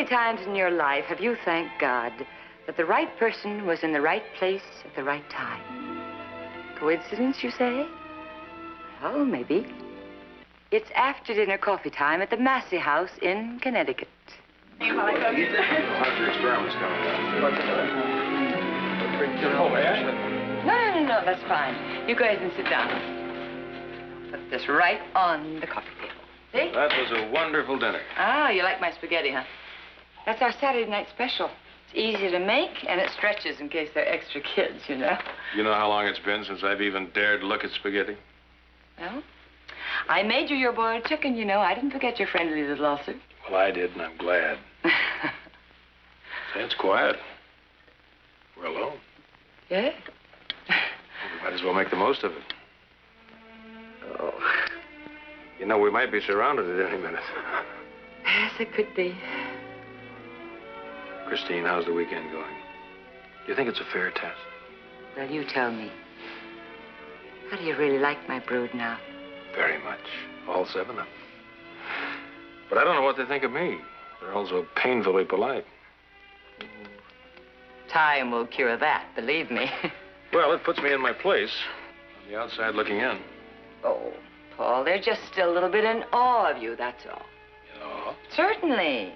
times in your life have you thanked God that the right person was in the right place at the right time? Coincidence, you say? Well, maybe. It's after dinner coffee time at the Massey house in Connecticut. How's your experiments coming? Oh, may I? No, that's fine. You go ahead and sit down. Put this right on the coffee table. See? That was a wonderful dinner. Ah, you like my spaghetti, huh? That's our Saturday night special. It's easy to make, and it stretches in case there are extra kids, you know. You know how long it's been since I've even dared look at spaghetti? Well, I made you your boiled chicken, you know. I didn't forget your friendly little ulcer. Well, I did, and I'm glad. Say, it's quiet. We're alone. Yeah? We might as well make the most of it. Oh. You know, we might be surrounded at any minute. Yes, it could be. Christine, how's the weekend going? Do you think it's a fair test? Well, you tell me. How do you really like my brood now? Very much. All 7 of them. But I don't know what they think of me. They're all so painfully polite. Time will cure that, believe me. Well, it puts me in my place. On the outside looking in. Oh, Paul, they're just still a little bit in awe of you, that's all. In awe? Certainly.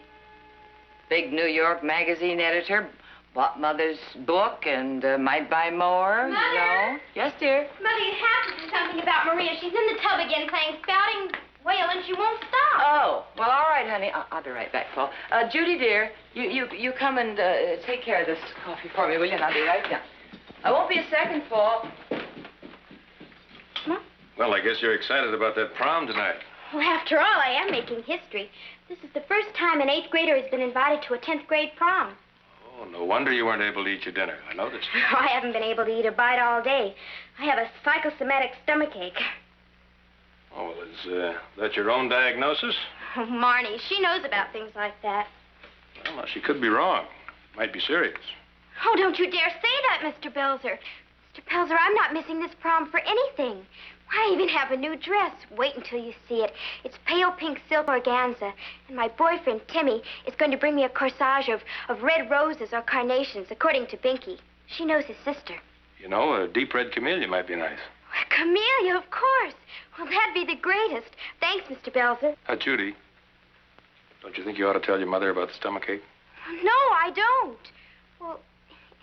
Big New York magazine editor, bought Mother's book and might buy more, Mother? you know. Yes, dear? Mother, you have to do something about Maria. She's in the tub again playing spouting whale, and she won't stop. Oh, well, all right, honey. I'll be right back, Paul. Judy, dear, you come and take care of this coffee for me, will you? And I'll be right down. I won't be a second, Paul. Huh? Well, I guess you're excited about that prom tonight. Well, after all, I am making history. This is the first time an 8th grader has been invited to a 10th grade prom. Oh, no wonder you weren't able to eat your dinner. I noticed. I haven't been able to eat a bite all day. I have a psychosomatic stomachache. Oh, well, is that your own diagnosis? Oh, Marnie, she knows about things like that. Well, now, she could be wrong. Might be serious. Oh, don't you dare say that, Mr. Belzer. Mr. Belzer, I'm not missing this prom for anything. I even have a new dress. Wait until you see it. It's pale pink silk organza. And my boyfriend, Timmy, is going to bring me a corsage of red roses or carnations, according to Binky. She knows his sister. You know, a deep red camellia might be nice. Camellia, of course. Well, that'd be the greatest. Thanks, Mr. Belzer. Judy, don't you think you ought to tell your mother about the stomachache? No, I don't. Well,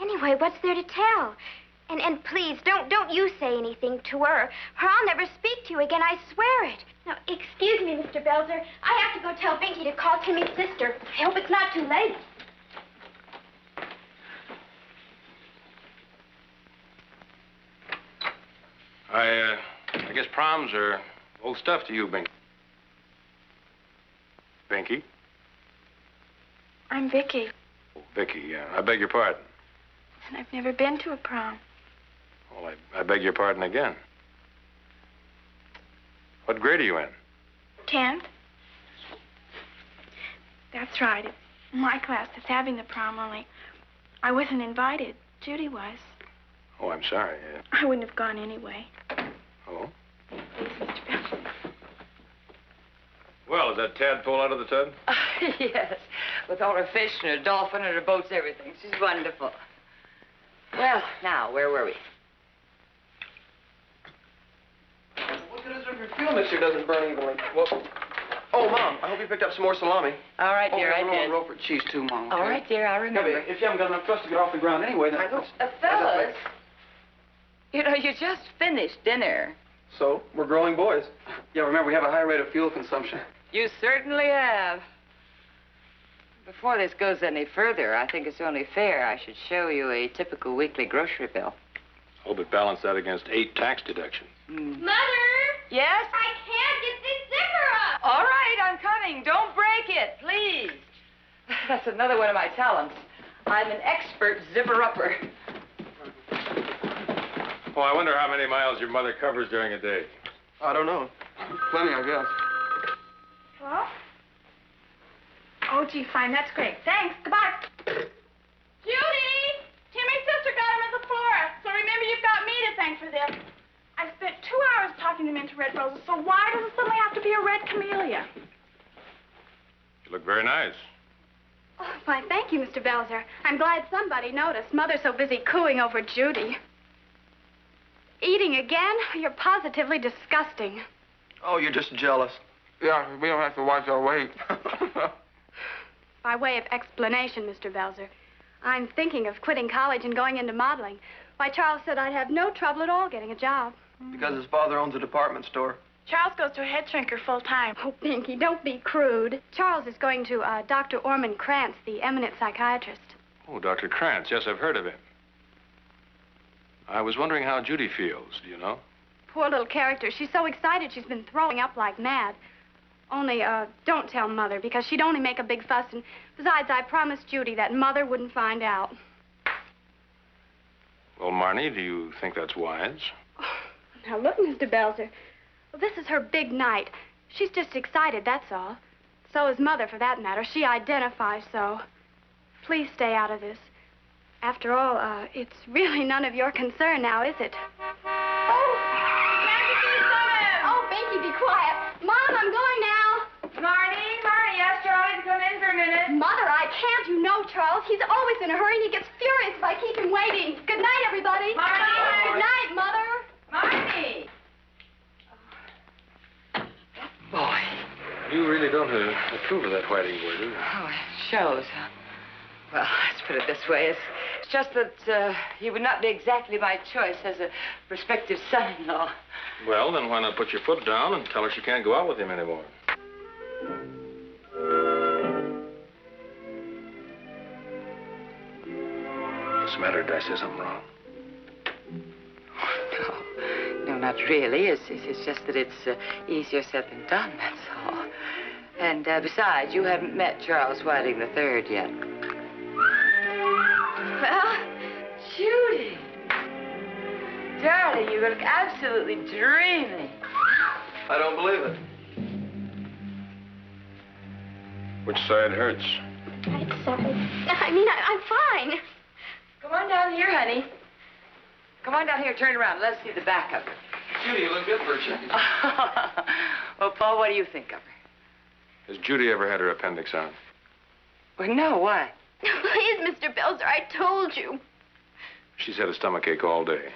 anyway, what's there to tell? And please, don't you say anything to her, or I'll never speak to you again, I swear it. Now, excuse me, Mr. Belzer. I have to go tell Binky to call Timmy's sister. I hope it's not too late. I guess proms are old stuff to you, Binky. Binky? I'm Vicky, Oh, Vicky, I beg your pardon. and I've never been to a prom. Well, I beg your pardon again. What grade are you in? 10th? That's right. It's my class that's having the prom, only I wasn't invited. Judy was. Oh, I'm sorry. I wouldn't have gone anyway. Oh? Please, Mr. Belzer. Well, is that tadpole out of the tub? Yes, with all her fish and her dolphin and her boats, everything. She's wonderful. Well, now, where were we? What good is it if your fuel mixture doesn't burn evenly? Well, oh, Mom, I hope you picked up some more salami. All right, dear, I I did. roll for cheese, too, Mom. Okay? All right, dear, I'll Yeah, remember. but if you haven't got enough trust to get off the ground anyway, then... Fellas, you know, you just finished dinner. So, we're growing boys. Yeah, remember, we have a high rate of fuel consumption. You certainly have. Before this goes any further, I think it's only fair I should show you a typical weekly grocery bill. Hope it balanced that against 8 tax deductions. Mother! Yes? I can't get this zipper up! All right, I'm coming. Don't break it, please. That's another one of my talents. I'm an expert zipper-upper. Well, I wonder how many miles your mother covers during a day. I don't know. Plenty, I guess. Hello? Oh, gee, fine. That's great. Thanks. Goodbye. Judy! Timmy's sister got him as a florist, so remember you've got me to thank for this. I spent 2 hours talking them into red roses, so why does it suddenly have to be a red camellia? You look very nice. Oh, why, thank you, Mr. Belzer. I'm glad somebody noticed. Mother's so busy cooing over Judy. Eating again? You're positively disgusting. Oh, you're just jealous. Yeah, we don't have to watch our weight. By way of explanation, Mr. Belzer, I'm thinking of quitting college and going into modeling. Why, Charles said I'd have no trouble at all getting a job. Because his father owns a department store. Charles goes to a head shrinker full time. Oh, Pinky, don't be crude. Charles is going to Dr. Orman Krantz, the eminent psychiatrist. Oh, Dr. Krantz. Yes, I've heard of him. I was wondering how Judy feels. Do you know? Poor little character. She's so excited she's been throwing up like mad. Only, don't tell Mother, because she'd only make a big fuss. And besides, I promised Judy that Mother wouldn't find out. Well, Marnie, do you think that's wise? Oh, now, look, Mr. Belzer. Well, this is her big night. She's just excited, that's all. So is Mother, for that matter. She identifies so. Please stay out of this. After all, it's really none of your concern now, is it? Oh, Binky, be quiet. Mom, I'm going now. Marnie, ask Charlie to come in for a minute. Mother, I can't. You know Charles. He's always in a hurry, and he gets furious if I keep him waiting. Good night, everybody. Marnie! Good night, Mother. Marnie! Boy. You really don't approve of that whiting boy, do you? Oh, it shows. Well, let's put it this way. It's just that he would not be exactly my choice as a prospective son-in-law. Well, then why not put your foot down and tell her she can't go out with him anymore? What's the matter? Did I say something wrong? No, not really. It's just that it's easier said than done, that's all. And besides, you haven't met Charles Whiting III yet. Well, Judy. Darling, you look absolutely dreamy. I don't believe it. Which side hurts? Right side. I mean, I'm fine. Come on down here, honey. Come on down here, turn around. Let's see the back of her. Judy, you look good for a change. Well, Paul, what do you think of her? Has Judy ever had her appendix out? Well, no, why? Please, Mr. Belzer, I told you. She's had a stomachache all day.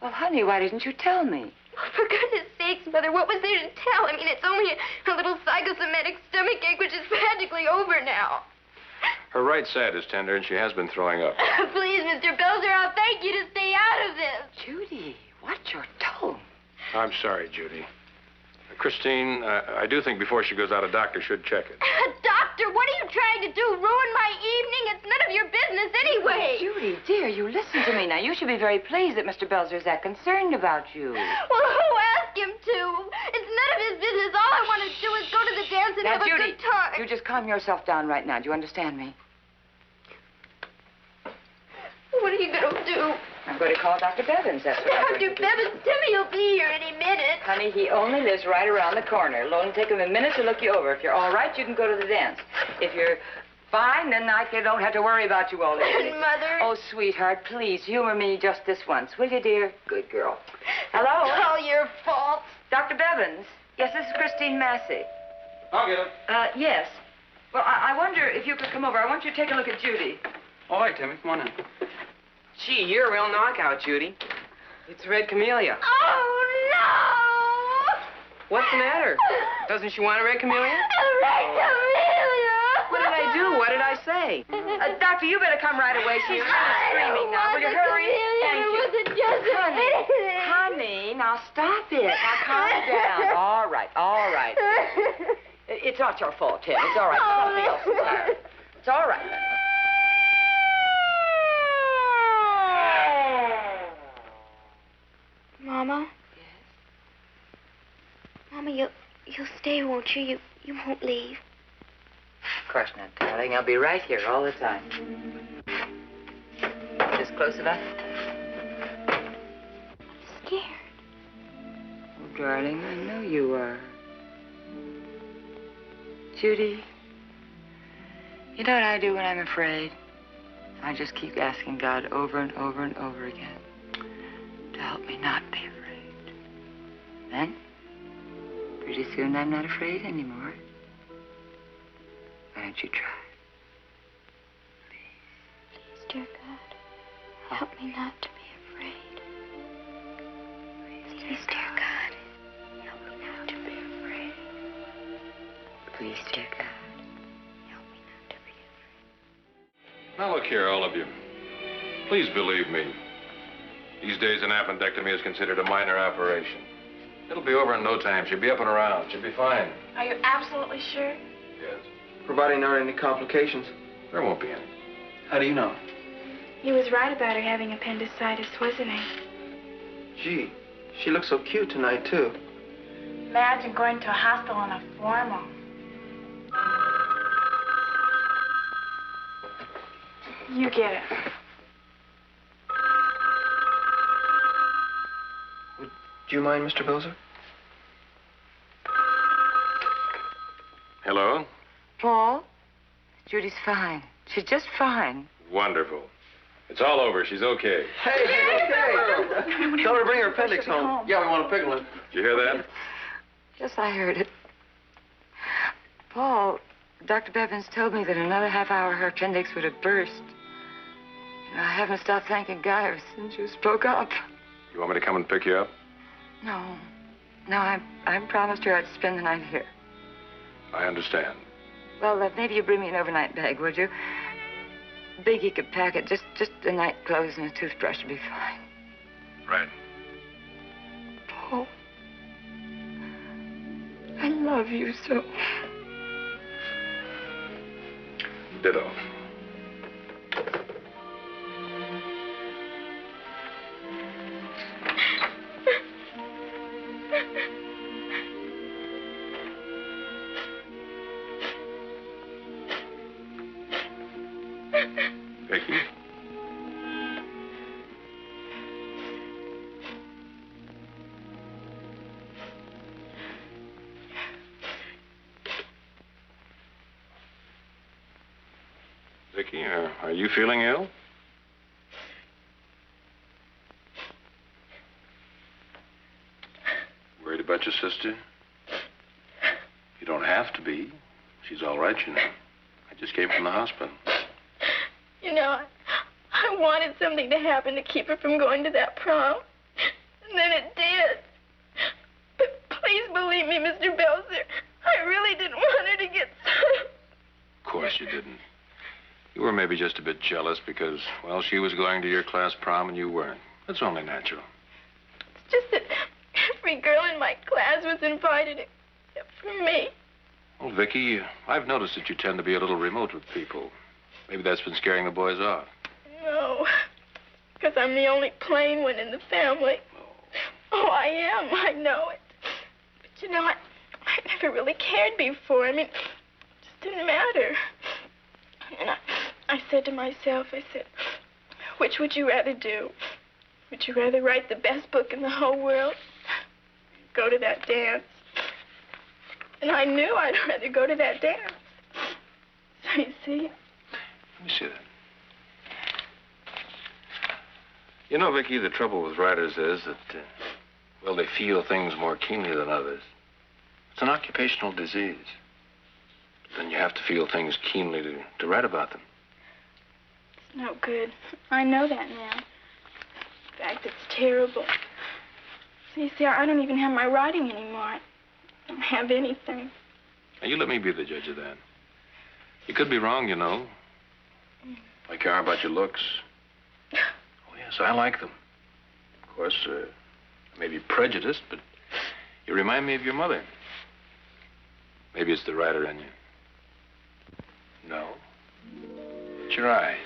Well, honey, why didn't you tell me? Oh, for goodness sakes, Mother, what was there to tell? I mean, it's only a little psychosomatic stomachache, which is practically over now. Her right side is tender, and she has been throwing up. Please, Mr. Belzer, I'll beg you to stay out of this. Judy, watch your tone. I'm sorry, Judy. Christine, I do think before she goes out, a doctor should check it. Doctor, what are you trying to do? Ruin my evening? It's none of your business anyway. Judy, dear, you listen to me now. You should be very pleased that Mr. Belzer is that concerned about you. Well, who asked him to? It's none of his business. All I want to do is go to the dance and Now, have Judy, a good time. you just calm yourself down right now. Do you understand me? What are you going to do? I'm going to call Dr. Bevins. That's what I'm Dr. going to do. Bevins, Timmy will be here any minute. Honey, he only lives right around the corner. It'll only take him a minute to look you over. If you're all right, you can go to the dance. If you're fine, then I don't have to worry about you all day. And Mother? Oh, sweetheart, please humor me just this once, will you, dear? Good girl. Hello? All your fault. Dr. Bevins? Yes, this is Christine Massey. I'll get him. Yes. Well, I wonder if you could come over. I want you to take a look at Judy. All right, Timmy, come on in. Gee, you're a real knockout, Judy. It's Red Camellia. Oh, no! What's the matter? Doesn't she want a Red Camellia? Red Camellia! What did I do? What did I say? Doctor, you better come right away. She's really screaming now. Will you hurry? Thank you. It wasn't just Honey, now stop it. Now calm down. All right, all right. It's not your fault, Tim. It's all right. Something else is there. It's all right. Mama? Yes? Mama, you'll stay, won't you? You won't leave. Of course not, darling. I'll be right here all the time. Just close enough? I'm scared. Oh, darling, I know you are. Judy, you know what I do when I'm afraid? I just keep asking God over and over and over again to help me not be afraid. Then, pretty soon I'm not afraid anymore. Why don't you try? Please, dear God, help me not to be afraid. Please, dear God, help me not to be afraid. Please, dear God. Help me not to be afraid. Now, look here, all of you. Please believe me. These days, an appendectomy is considered a minor operation. It'll be over in no time. She'll be up and around. She'll be fine. Are you absolutely sure? Yes. Providing there aren't any complications. There won't be any. How do you know? He was right about her having appendicitis, wasn't he? Gee, she looks so cute tonight, too. Imagine going to a hospital in a formal. You get it. Would you mind, Mr. Belzer? Hello? Paul? Judy's fine. She's just fine. Wonderful. It's all over. She's okay. Hey, okay. Tell her to bring her appendix home. Yeah, we want to pickle it. Did you hear that? Yes, I heard it. Paul, Dr. Bevins told me that in another half hour her appendix would have burst. You know, I haven't stopped thanking God ever since you spoke up. You want me to come and pick you up? No. No, I promised her I'd spend the night here. I understand. Well, maybe you bring me an overnight bag, would you? Big you could pack it. Just the night clothes and a toothbrush would be fine. Right. Paul, I love you so. Ditto. Vicky? Vicky, are you feeling ill? Worried about your sister? You don't have to be. She's all right, you know. I just came from the hospital. You know, I wanted something to happen to keep her from going to that prom. And then it did. But please believe me, Mr. Belzer, I really didn't want her to get sick. Of course you didn't. You were maybe just a bit jealous because, well, she was going to your class prom and you weren't. That's only natural. It's just that every girl in my class was invited except for me. Well, Vicky, I've noticed that you tend to be a little remote with people. Maybe that's been scaring the boys off. No, because I'm the only plain one in the family. Oh, I am. I know it. But, you know, I never really cared before. I mean, it just didn't matter. And I said to myself, I said, which would you rather do? Would you rather write the best book in the whole world? Go to that dance? And I knew I'd rather go to that dance. So, you see? Let me see that. You know, Vicky, the trouble with writers is that, well, they feel things more keenly than others. It's an occupational disease. Then you have to feel things keenly to write about them. It's no good. I know that now. In fact, it's terrible. So you see, I don't even have my writing anymore. I don't have anything. Now, you let me be the judge of that. You could be wrong, you know. I care about your looks. Oh, yes, I like them. Of course, I may be prejudiced, but you remind me of your mother. Maybe it's the writer in you. No. It's your eyes.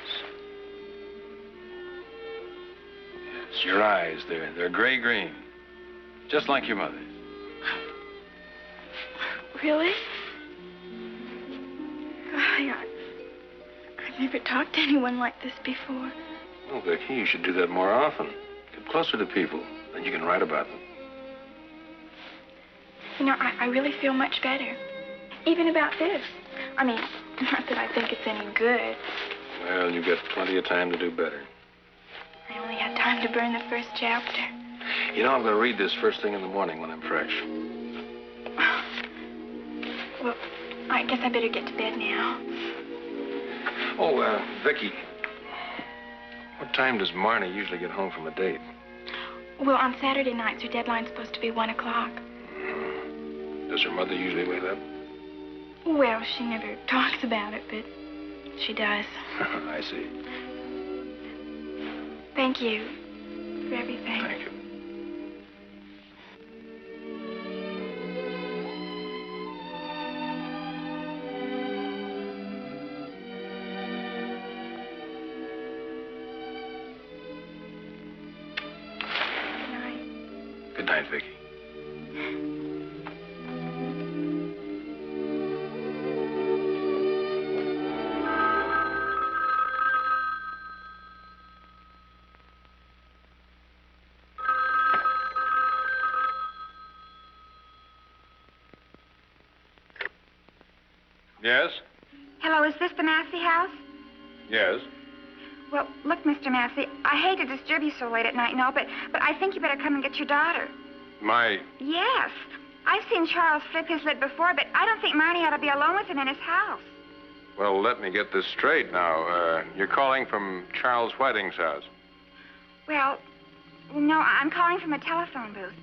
Yes, your eyes. They're gray-green. Just like your mother's. Really? Golly, I've never talked to anyone like this before. Oh, Vicky, you should do that more often. Get closer to people. Then you can write about them. You know, I really feel much better. Even about this. I mean, not that I think it's any good. Well, you've got plenty of time to do better. I only had time to burn the first chapter. You know, I'm going to read this first thing in the morning when I'm fresh. Well, I guess I better get to bed now. Oh, Vicky. What time does Marnie usually get home from a date? Well, on Saturday nights, her deadline's supposed to be 1 o'clock. Does her mother usually wait up? Well, she never talks about it, but she does. I see. Thank you for everything. Thank you. Good night, Vicky. Yes? Hello, is this the Massey house? Yes. Well, look, Mr. Massey, I hate to disturb you so late at night, but I think you better come and get your daughter. My... Yes. I've seen Charles flip his lid before, but I don't think Marnie ought to be alone with him in his house. Well, let me get this straight now. You're calling from Charles Whiting's house. Well, no, I'm calling from a telephone booth.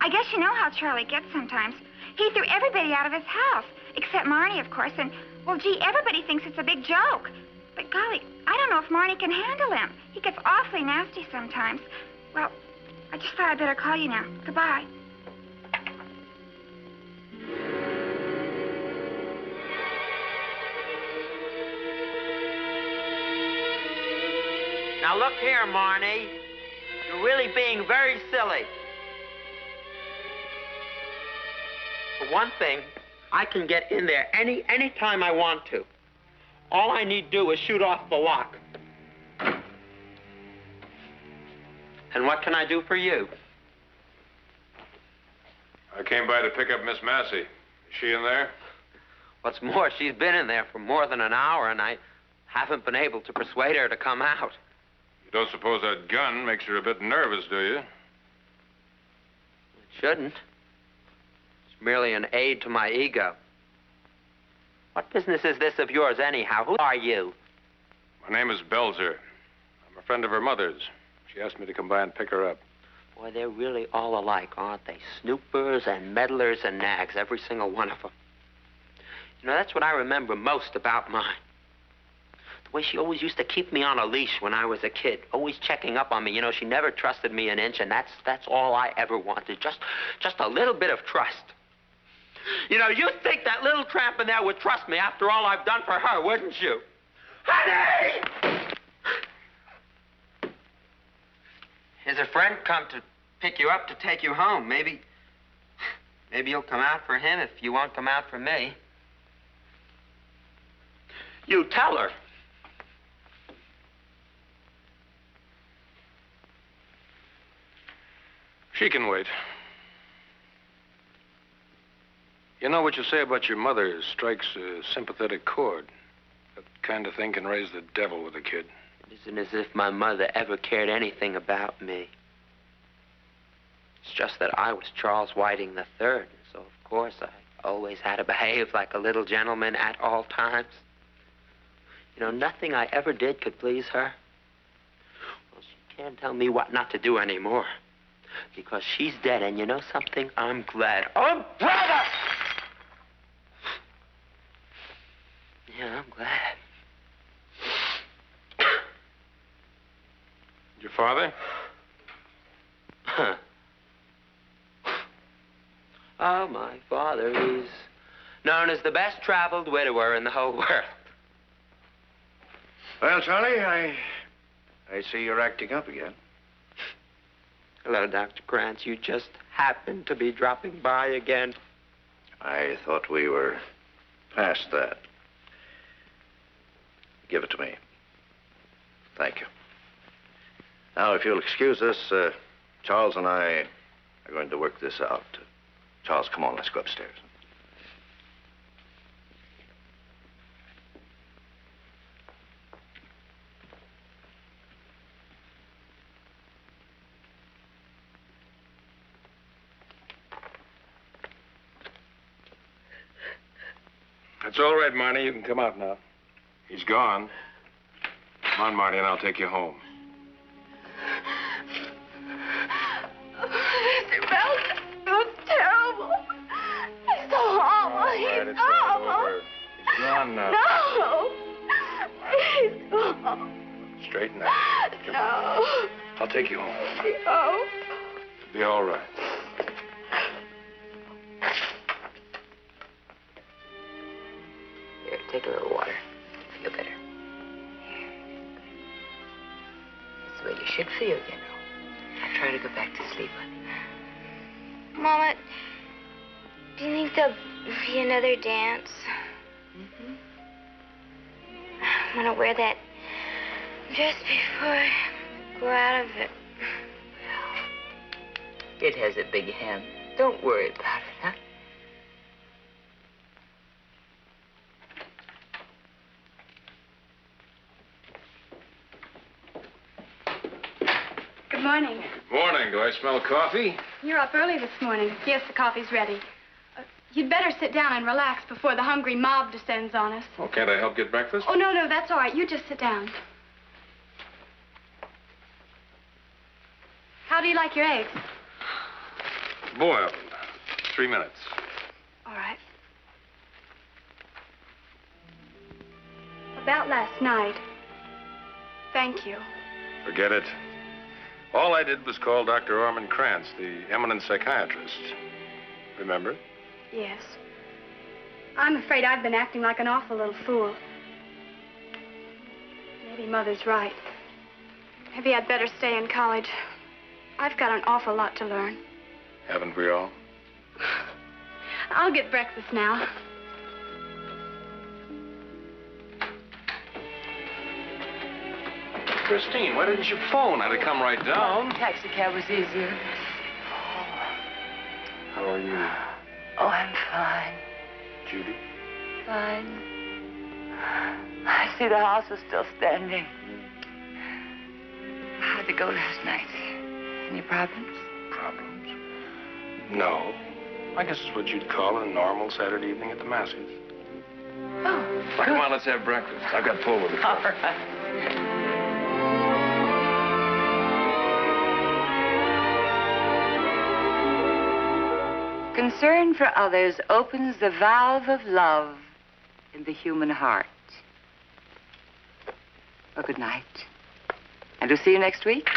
I guess you know how Charlie gets sometimes. He threw everybody out of his house, except Marnie, of course, and, well, gee, everybody thinks it's a big joke. But, golly, I don't know if Marnie can handle him. He gets awfully nasty sometimes. Well, I just thought I'd better call you now. Goodbye. Now, look here, Marnie. You're really being very silly. For one thing, I can get in there any time I want to. All I need to do is shoot off the lock. And what can I do for you? I came by to pick up Miss Massey. Is she in there? What's more, she's been in there for more than an hour, and I haven't been able to persuade her to come out. You don't suppose that gun makes her a bit nervous, do you? It shouldn't. It's merely an aid to my ego. What business is this of yours, anyhow? Who are you? My name is Belzer. I'm a friend of her mother's. She asked me to come by and pick her up. Boy, they're really all alike, aren't they? Snoopers and meddlers and nags, every single one of them. You know, that's what I remember most about mine. The way she always used to keep me on a leash when I was a kid, always checking up on me. You know, she never trusted me an inch, and that's all I ever wanted, just a little bit of trust. You know, you'd think that little tramp in there would trust me after all I've done for her, wouldn't you? Honey! Has a friend come to pick you up to take you home? Maybe you'll come out for him if you won't come out for me. You tell her. She can wait. You know, what you say about your mother strikes a sympathetic chord. That kind of thing can raise the devil with a kid. It isn't as if my mother ever cared anything about me. It's just that I was Charles Whiting III, so of course I always had to behave like a little gentleman at all times. You know, nothing I ever did could please her. Well, she can't tell me what not to do anymore. Because she's dead, and you know something? I'm glad. Oh, brother! Yeah, I'm glad. Your father? Oh, my father, he's known as the best traveled widower in the whole world. Well, Charlie, I see you're acting up again. Hello, Dr. Krantz. You just happened to be dropping by again. I thought we were past that. Give it to me. Thank you. Now, if you'll excuse us, Charles and I are going to work this out. Charles, come on, let's go upstairs. That's It's all right, Marty. You can come out now. He's gone. Come on, Marty, and I'll take you home. Mr. Belzer, it was terrible. He's so awful. All right, it's all over. He's gone now. No. He's gone. Straighten out. No. I'll take you home. No. It'll be all right. Here, take a little water. Feel better. That's the way you should feel, you know. Now try to go back to sleep, honey. Mama, do you think there'll be another dance? Mm-hmm. I want to wear that dress before I go out of it. It has a big hem. Don't worry about it, huh? Good morning. Morning. Do I smell coffee? You're up early this morning. Yes, the coffee's ready. You'd better sit down and relax before the hungry mob descends on us. Oh, can't I help get breakfast? Oh, no, that's all right. You just sit down. How do you like your eggs? Boiled. 3 minutes. All right. About last night. Thank you. Forget it. All I did was call Dr. Orman Krantz, the eminent psychiatrist. Remember? Yes. I'm afraid I've been acting like an awful little fool. Maybe Mother's right. Maybe I'd better stay in college. I've got an awful lot to learn. Haven't we all? I'll get breakfast now. Christine, why didn't you phone? I'd have come right down. Taxicab was easier. How are you, Oh, I'm fine. Judy? Fine. I see the house is still standing. How'd it go last night? Any problems? Problems? No. I guess it's what you'd call a normal Saturday evening at the Masseys. Oh, Well, come on, let's have breakfast. I've got pull with it. all right. Concern for others opens the valve of love in the human heart. Well, good night. And we'll see you next week.